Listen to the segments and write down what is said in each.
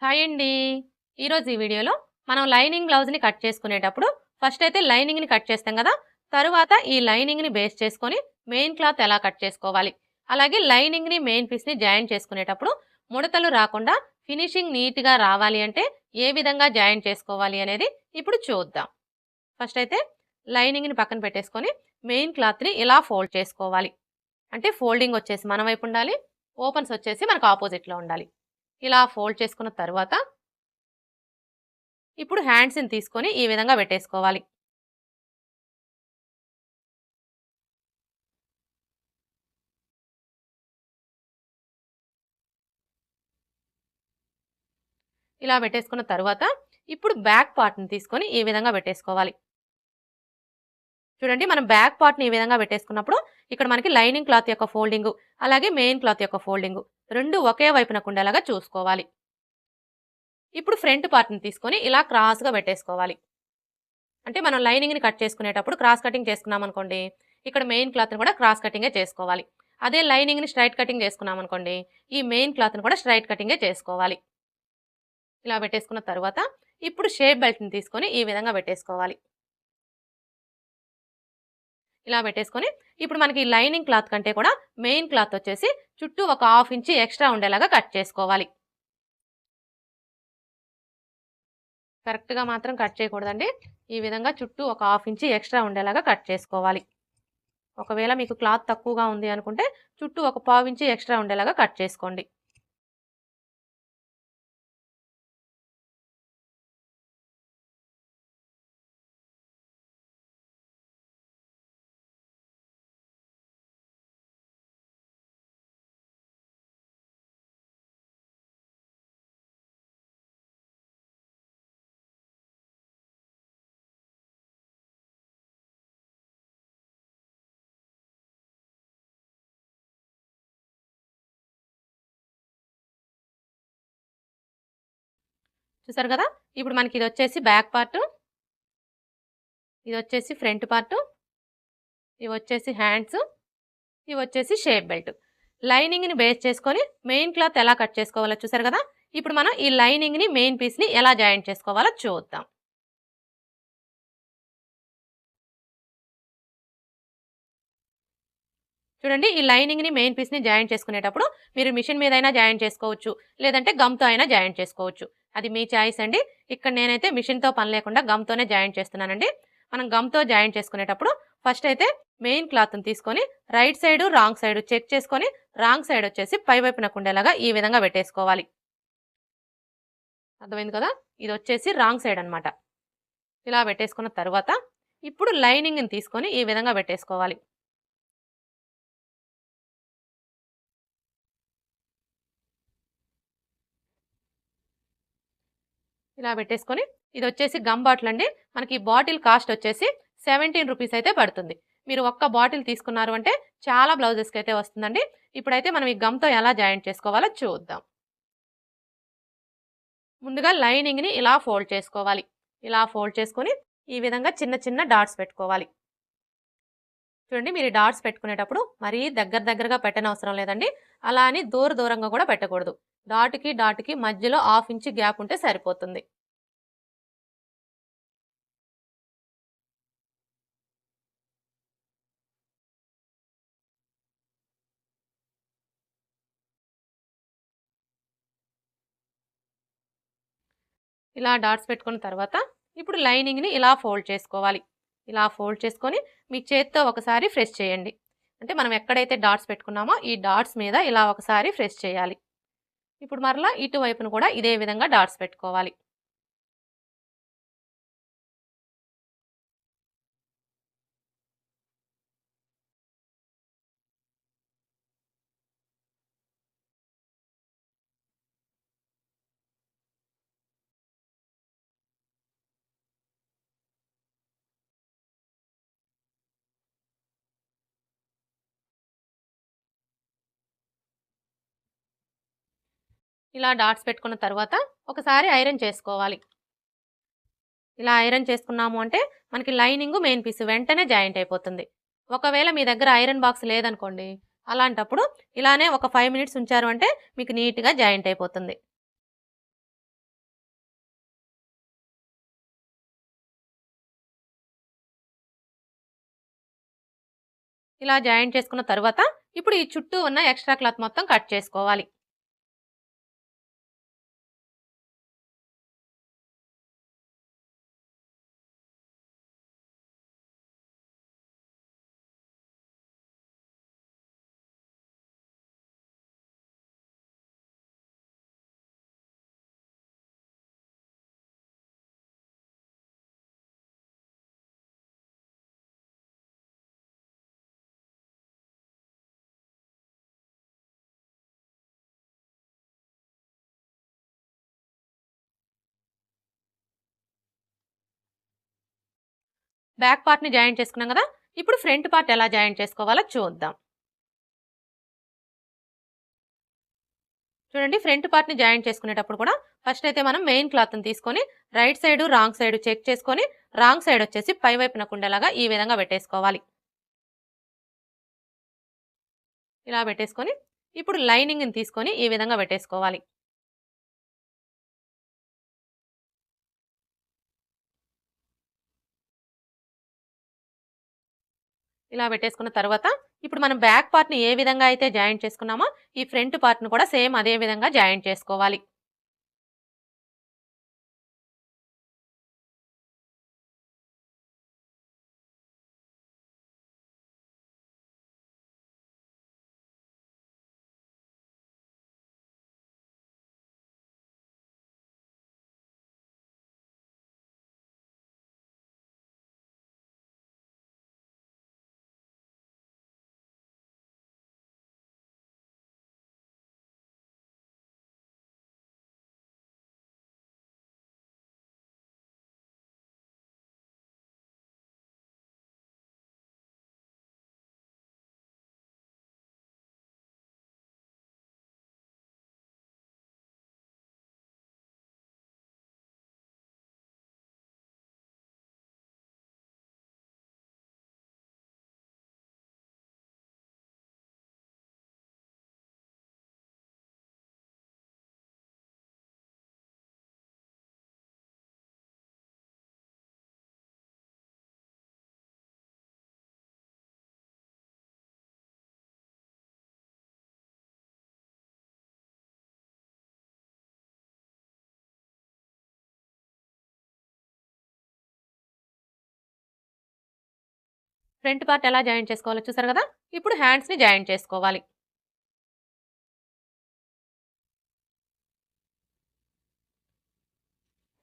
Hi అండి. ఈరోజు ఈ వీడియోలో మనం లైనింగ్ బ్లౌజ్ని కట్ చేసుకునేటప్పుడు ఫస్ట్ అయితే లైనింగ్ని కట్ చేస్తాం కదా. తరువాత ఈ లైనింగ్ని బేస్ చేసుకొని మెయిన్ క్లాత్ ఎలా కట్ చేసుకోవాలి, అలాగే లైనింగ్ని మెయిన్ పీస్ని జాయిన్ చేసుకునేటప్పుడు ముడతలు రాకుండా ఫినిషింగ్ నీట్గా రావాలి అంటే ఏ విధంగా జాయిన్ చేసుకోవాలి అనేది ఇప్పుడు చూద్దాం. ఫస్ట్ అయితే లైనింగ్ని పక్కన పెట్టేసుకొని మెయిన్ క్లాత్ని ఇలా ఫోల్డ్ చేసుకోవాలి. అంటే ఫోల్డింగ్ వచ్చేసి మన వైపు ఉండాలి, ఓపెన్స్ వచ్చేసి మనకు ఆపోజిట్లో ఉండాలి. ఇలా ఫోల్డ్ చేసుకున్న తర్వాత ఇప్పుడు హ్యాండ్స్ని తీసుకొని ఈ విధంగా పెట్టేసుకోవాలి. ఇలా పెట్టేసుకున్న తర్వాత ఇప్పుడు బ్యాక్ పార్ట్ని తీసుకొని ఈ విధంగా పెట్టేసుకోవాలి. చూడండి, మనం బ్యాక్ పార్ట్ని ఈ విధంగా పెట్టేసుకున్నప్పుడు ఇక్కడ మనకి లైనింగ్ క్లాత్ యొక్క ఫోల్డింగ్ అలాగే మెయిన్ క్లాత్ యొక్క ఫోల్డింగ్ రెండు ఒకే వైపునకు ఉండేలాగా చూసుకోవాలి. ఇప్పుడు ఫ్రంట్ పార్ట్ని తీసుకొని ఇలా క్రాస్గా పెట్టేసుకోవాలి. అంటే మనం లైనింగ్ని కట్ చేసుకునేటప్పుడు క్రాస్ కటింగ్ చేసుకున్నాం అనుకోండి, ఇక్కడ మెయిన్ క్లాత్ని కూడా క్రాస్ కటింగే చేసుకోవాలి. అదే లైనింగ్ని స్ట్రైట్ కటింగ్ చేసుకున్నాం అనుకోండి, ఈ మెయిన్ క్లాత్ని కూడా స్ట్రైట్ కటింగే చేసుకోవాలి. ఇలా పెట్టేసుకున్న తర్వాత ఇప్పుడు షేప్ బెల్ట్ని తీసుకొని ఈ విధంగా పెట్టేసుకోవాలి. ఇలా పెట్టేసుకొని ఇప్పుడు మనకి లైనింగ్ క్లాత్ కంటే కూడా మెయిన్ క్లాత్ వచ్చేసి చుట్టూ ఒక 1/2 ఇంచ్ ఎక్స్ట్రా ఉండేలాగా కట్ చేసుకోవాలి. కరెక్ట్గా మాత్రం కట్ చేయకూడదండి. ఈ విధంగా చుట్టూ ఒక 1/2 ఇంచ్ ఎక్స్ట్రా ఉండేలాగా కట్ చేసుకోవాలి. ఒకవేళ మీకు క్లాత్ తక్కువగా ఉంది అనుకుంటే చుట్టూ ఒక 1/4 ఇంచ్ ఎక్స్ట్రా ఉండేలాగా కట్ చేసుకోండి. చూసారు కదా, ఇప్పుడు మనకి ఇది వచ్చేసి బ్యాక్ పార్ట్, ఇది వచ్చేసి ఫ్రంట్ పార్ట్, ఇవి వచ్చేసి హ్యాండ్స్, ఇవి వచ్చేసి షేప్ బెల్ట్. లైనింగ్ని బేస్ చేసుకొని మెయిన్ క్లాత్ ఎలా కట్ చేసుకోవాలో చూసారు కదా. ఇప్పుడు మనం ఈ లైనింగ్ని మెయిన్ పీస్ని ఎలా జాయింట్ చేసుకోవాలో చూద్దాం. చూడండి, ఈ లైనింగ్ని మెయిన్ పీస్ని జాయింట్ చేసుకునేటప్పుడు మీరు మిషన్ మీద అయినా జాయింట్ చేసుకోవచ్చు, లేదంటే గమ్తో అయినా జాయింట్ చేసుకోవచ్చు. అది మీ చాయిస్ అండి. ఇక్కడ నేనైతే మిషన్తో పని లేకుండా గమ్తోనే జాయింట్ చేస్తున్నానండి. మనం గమ్తో జాయింట్ చేసుకునేటప్పుడు ఫస్ట్ అయితే మెయిన్ క్లాత్ని తీసుకొని right side wrong side check చేసుకొని రాంగ్ సైడ్ వచ్చేసి పై వైపునకు ఉండేలాగా ఈ విధంగా పెట్టేసుకోవాలి. అర్థమైంది కదా, ఇది వచ్చేసి రాంగ్ సైడ్ అనమాట. ఇలా పెట్టేసుకున్న తర్వాత ఇప్పుడు లైనింగ్ని తీసుకొని ఈ విధంగా పెట్టేసుకోవాలి. ఇలా పెట్టేసుకొని ఇది వచ్చేసి గమ్ బాటిల్ అండి. మనకి బాటిల్ కాస్ట్ వచ్చేసి 17 రూపీస్ అయితే పడుతుంది. మీరు ఒక్క బాటిల్ తీసుకున్నారు అంటే చాలా బ్లౌజెస్కి అయితే వస్తుందండి. ఇప్పుడైతే మనం ఈ గమ్తో ఎలా జాయింట్ చేసుకోవాలో చూద్దాం. ముందుగా లైనింగ్ని ఇలా ఫోల్డ్ చేసుకోవాలి. ఇలా ఫోల్డ్ చేసుకొని ఈ విధంగా చిన్న చిన్న డాట్స్ పెట్టుకోవాలి. చూడండి, మీరు డాట్స్ పెట్టుకునేటప్పుడు మరీ దగ్గరగా పెట్టనవసరం లేదండి. అలా అని దూరంగా కూడా పెట్టకూడదు. డాట్కి మధ్యలో 1/2 ఇంచ్ గ్యాప్ ఉంటే సరిపోతుంది. ఇలా డాట్స్ పెట్టుకున్న తర్వాత ఇప్పుడు లైనింగ్ని ఇలా ఫోల్డ్ చేసుకోవాలి. ఇలా ఫోల్డ్ చేసుకొని మీ చేత్తో ఒకసారి ప్రెస్ చేయండి. అంటే మనం ఎక్కడైతే డాట్స్ పెట్టుకున్నామో ఈ డాట్స్ మీద ఇలా ఒకసారి ప్రెస్ చేయాలి. ఇప్పుడు మరలా ఇటువైపును కూడా ఇదే విధంగా డాట్స్ పెట్టుకోవాలి. ఇలా డాట్స్ పెట్టుకున్న తర్వాత ఒకసారి ఐరన్ చేసుకోవాలి. ఇలా ఐరన్ చేసుకున్నాము అంటే మనకి లైనింగ్ మెయిన్ పీస్ వెంటనే జాయింట్ అయిపోతుంది. ఒకవేళ మీ దగ్గర ఐరన్ బాక్స్ లేదనుకోండి, అలాంటప్పుడు ఇలానే ఒక 5 మినిట్స్ ఉంచారు అంటే మీకు నీట్గా జాయింట్ అయిపోతుంది. ఇలా జాయింట్ చేసుకున్న తర్వాత ఇప్పుడు ఈ చుట్టూ ఉన్న ఎక్స్ట్రా క్లాత్ మొత్తం కట్ చేసుకోవాలి. బ్యాక్ పార్ట్‌ని జాయింట్ చేసుకున్నాం కదా! ఇప్పుడు ఫ్రంట్ పార్ట్ ఎలా జాయింట్ చేసుకోవాలో చూద్దాం. చూడండి, ఫ్రంట్ పార్ట్‌ని జాయింట్ చేసుకునేటప్పుడు కూడా ఫస్ట్ అయితే మనం మెయిన్ క్లాత్‌ని తీసుకొని right side, wrong side check చేసుకొని రాంగ్ సైడ్ వచ్చేసి పై వైపునకు ఉండేలాగా ఈ విధంగా పెట్టేసుకోవాలి. ఇలా పెట్టేసుకొని ఇప్పుడు లైనింగ్‌ని తీసుకొని ఈ విధంగా పెట్టేసుకోవాలి. ఇలా పెట్టేసుకున్న తర్వాత ఇప్పుడు మనం బ్యాక్ పార్ట్‌ని ఏ విధంగా అయితే జాయింట్ చేసుకున్నామో ఈ ఫ్రంట్ పార్ట్‌ని కూడా సేమ్ అదే విధంగా జాయింట్ చేసుకోవాలి. ఫ్రంట్ పార్ట్ ఎలా జాయింట్ చేసుకోవాలో చూసారు కదా! ఇప్పుడు హ్యాండ్స్‌ని జాయింట్ చేసుకోవాలి.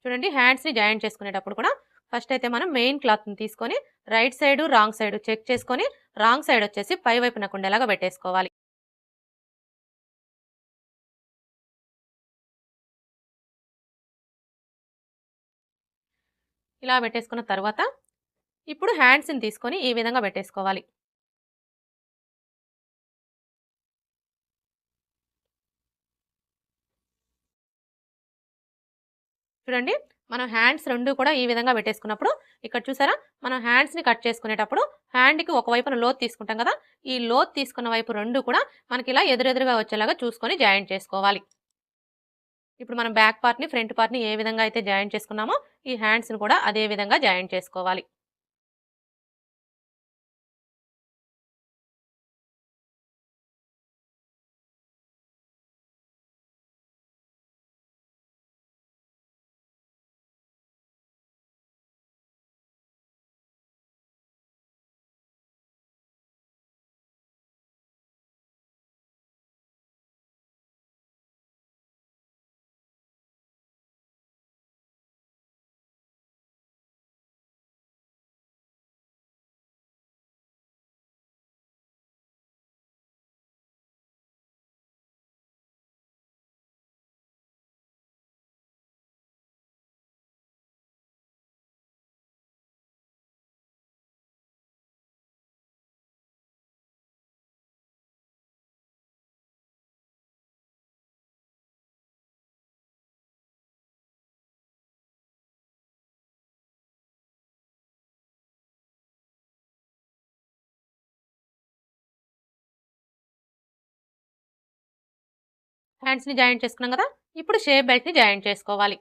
చూడండి, హ్యాండ్స్‌ని జాయింట్ చేసుకునేటప్పుడు కూడా ఫస్ట్ అయితే మనం మెయిన్ క్లాత్‌ని తీసుకొని right side, wrong side check చేసుకొని రాంగ్ సైడ్ వచ్చేసి పై వైపునకు ఉండేలాగా పెట్టేసుకోవాలి. ఇలా పెట్టేసుకున్న తర్వాత ఇప్పుడు హ్యాండ్స్‌ని తీసుకొని ఈ విధంగా పెట్టేసుకోవాలి. చూడండి, మనం హ్యాండ్స్ 2 కూడా ఈ విధంగా పెట్టేసుకున్నప్పుడు ఇక్కడ చూసారా, మనం హ్యాండ్స్‌ని కట్ చేసుకునేటప్పుడు హ్యాండ్‌కి ఒక వైపున లోతు తీసుకుంటాం కదా! ఈ లోతు తీసుకున్న వైపు 2 కూడా మనకి ఇలా ఎదురెదురుగా వచ్చేలాగా చూసుకొని జాయింట్ చేసుకోవాలి. ఇప్పుడు మనం బ్యాక్ పార్ట్‌ని, ఫ్రంట్ పార్ట్‌ని ఏ విధంగా అయితే జాయింట్ చేసుకున్నామో ఈ హ్యాండ్స్‌ని కూడా అదే విధంగా జాయింట్ చేసుకోవాలి. హ్యాండ్స్‌ని జాయింట్ చేసుకున్నాం కదా! ఇప్పుడు షేప్ బెల్ట్‌ని జాయింట్ చేసుకోవాలి.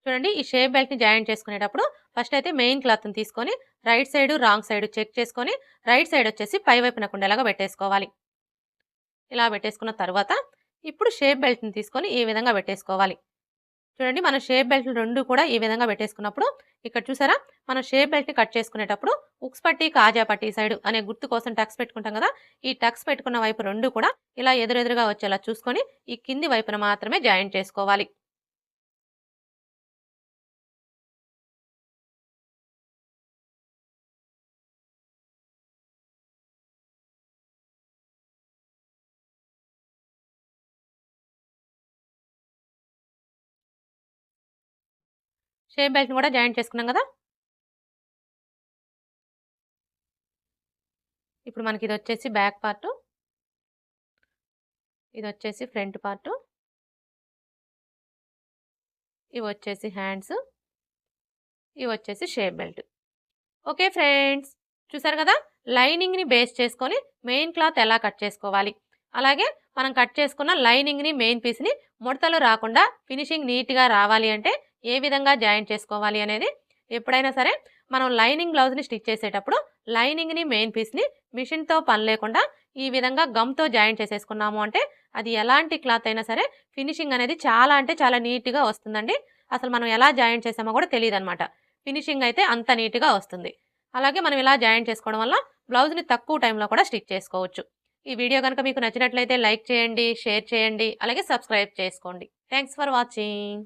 చూడండి, ఈ షేప్ బెల్ట్‌ని జాయింట్ చేసుకునేటప్పుడు ఫస్ట్ అయితే మెయిన్ క్లాత్‌ని తీసుకొని right side wrong side check చేసుకొని రైట్ సైడ్ వచ్చేసి పై వైపున కుండేలాగా పెట్టేసుకోవాలి. ఇలా పెట్టేసుకున్న తర్వాత ఇప్పుడు షేప్ బెల్ట్ని తీసుకొని ఈ విధంగా పెట్టేసుకోవాలి. చూడండి, మన షేప్ బెల్ట్ రెండు కూడా ఈ విధంగా పెట్టేసుకున్నప్పుడు ఇక్కడ చూసారా, మనం షేప్ బెల్ట్ని కట్ చేసుకునేటప్పుడు ఉక్స్ పట్టి కాజా పట్టి సైడ్ అనే గుర్తు కోసం టక్స్ పెట్టుకుంటాం కదా, ఈ టక్స్ పెట్టుకున్న వైపు రెండు కూడా ఇలా ఎదురెదురుగా వచ్చేలా చూసుకొని ఈ కింది వైపున మాత్రమే జాయింట్ చేసుకోవాలి. షేప్ బెల్ట్ని కూడా జాయింట్ చేసుకున్నాం కదా. ఇప్పుడు మనకి ఇది వచ్చేసి బ్యాక్ పార్ట్, ఇది వచ్చేసి ఫ్రంట్ పార్ట్, ఇవి వచ్చేసి హ్యాండ్స్, ఇవి వచ్చేసి షేప్ బెల్ట్. ఓకే ఫ్రెండ్స్, చూసారు కదా లైనింగ్ని బేస్ చేసుకొని మెయిన్ క్లాత్ ఎలా కట్ చేసుకోవాలి, అలాగే మనం కట్ చేసుకున్న లైనింగ్ని మెయిన్ పీస్ని ముడతలు రాకుండా ఫినిషింగ్ నీట్గా రావాలి అంటే ఏ విధంగా జాయింట్ చేసుకోవాలి అనేది ఎప్పుడైనా సరే మనం లైనింగ్ బ్లౌజ్ని స్టిచ్ చేసేటప్పుడు లైనింగ్ని మెయిన్ పీస్ని మిషన్తో పని లేకుండా ఈ విధంగా గమ్తో జాయింట్ చేసేసుకున్నాము అంటే అది ఎలాంటి క్లాత్ అయినా సరే ఫినిషింగ్ అనేది చాలా అంటే చాలా నీట్గా వస్తుందండి. అసలు మనం ఎలా జాయింట్ చేసామో కూడా తెలియదు అనమాట, ఫినిషింగ్ అయితే అంత నీట్గా వస్తుంది. అలాగే మనం ఇలా జాయింట్ చేసుకోవడం వల్ల బ్లౌజ్ని తక్కువ టైంలో కూడా స్టిచ్ చేసుకోవచ్చు. ఈ వీడియో కనుక మీకు నచ్చినట్లయితే లైక్ చేయండి, షేర్ చేయండి, అలాగే సబ్స్క్రైబ్ చేసుకోండి. Thanks for watching.